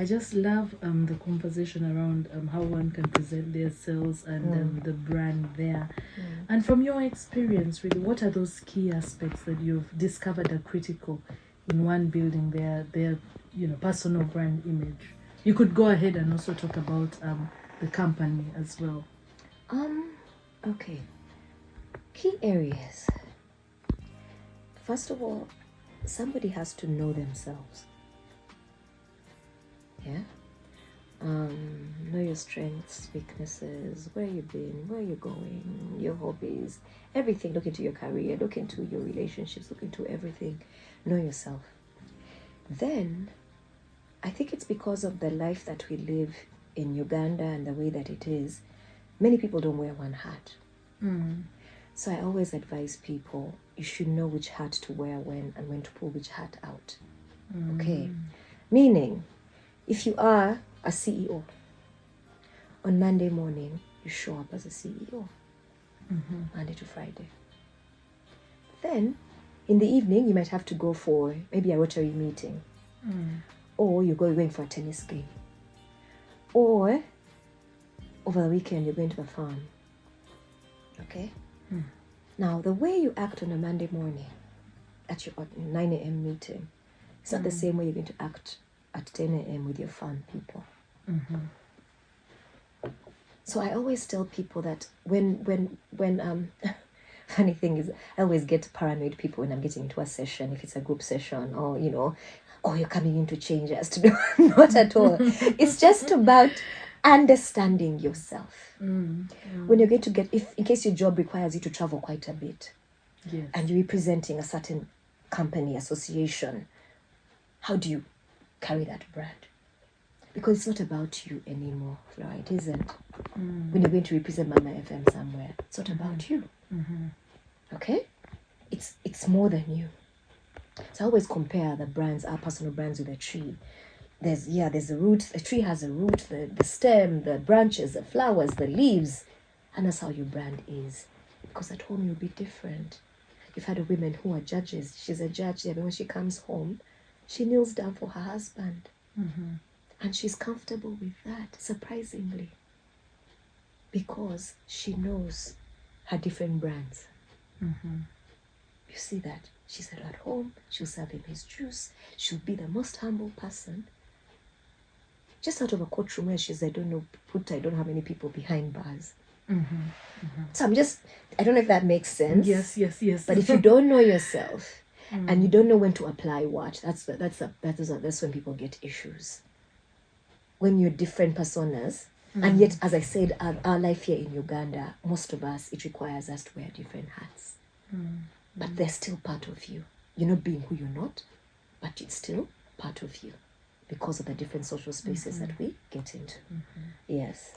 I just love the conversation around how one can present their sales and the brand there. And from your experience, really, what are those key aspects that you've discovered are critical in one building their personal brand image? You could go ahead and also talk about the company as well. Okay. Key areas. First of all, somebody has to know themselves. Yeah. Know your strengths, weaknesses, where you've been, where you're going, your hobbies, everything. Look into your career, look into your relationships, look into everything. Know yourself. Then, I think it's because of the life that we live in Uganda and the way that it is, many people don't wear one hat. So I always advise people, you should know which hat to wear when and when to pull which hat out. Okay? Meaning, if you are a CEO, on Monday morning, you show up as a CEO. Monday to Friday. Then, in the evening, you might have to go for maybe a Rotary meeting. Or you're going for a tennis game. Or, over the weekend, you're going to the farm. Okay? Now, the way you act on a Monday morning at your 9 a.m. meeting, it's not the same way you're going to act at 10 a.m. with your farm people. So I always tell people that when funny thing is, I always get paranoid people when I'm getting into a session, if it's a group session or, you're coming in to change us to do. Not at all. It's just about understanding yourself. When you're going to in case your job requires you to travel quite a bit, and you're representing a certain company, association, how do you carry that brand? Because it's not about you anymore, Flora. It isn't. When you're going to represent Mama FM somewhere, it's not about you. Okay? It's more than you. So I always compare the brands, our personal brands, with a tree. There's a root. A tree has a root, the stem, the branches, the flowers, the leaves. And that's how your brand is. Because at home you'll be different. You've had women who are judges. She's a judge there, but when she comes home, she kneels down for her husband. And she's comfortable with that, surprisingly. Because she knows her different brands. You see that? She said at home, she'll serve him his juice. She'll be the most humble person. Just out of a courtroom where she's, I don't know how many people behind bars. So I don't know if that makes sense. Yes. But if you don't know yourself and you don't know when to apply what, that's when people get issues. When you're different personas, and yet, as I said, our life here in Uganda, most of us, it requires us to wear different hats. But they're still part of you. You're not being who you're not, but it's still part of you because of the different social spaces that we get into. Yes.